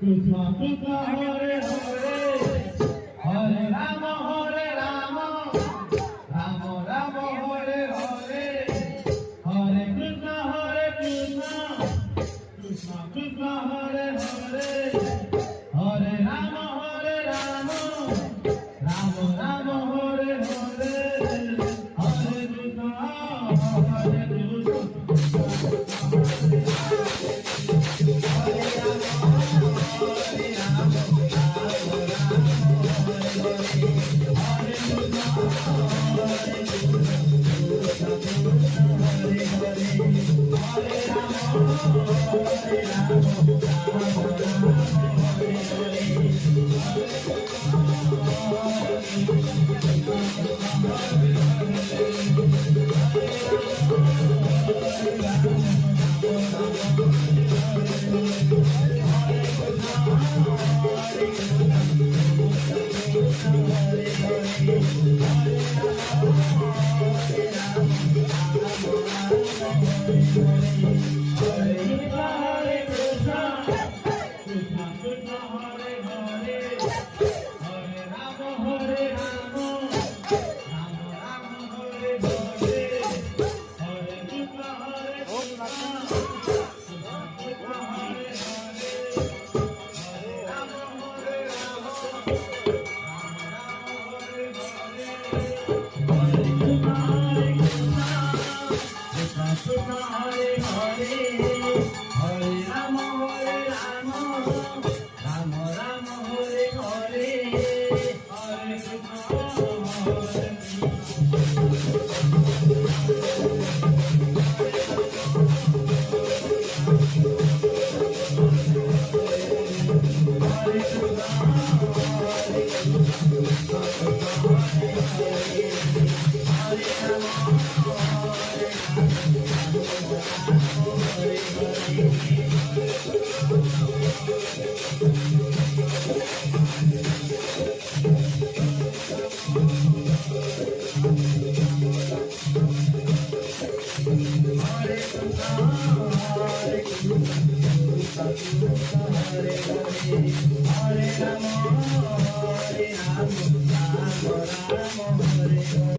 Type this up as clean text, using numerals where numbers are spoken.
Krishna Hare Hare, Hare Rama Hare Rama, Rama Rama Hare Hare, Hare Krishna Krishna Krishna Hare Hare, Hare Rama Hare Rama, Rama Rama Hare Hare, Hare Krishna Hare Rama, Hare Rama, Rama Rama, Hare Hare.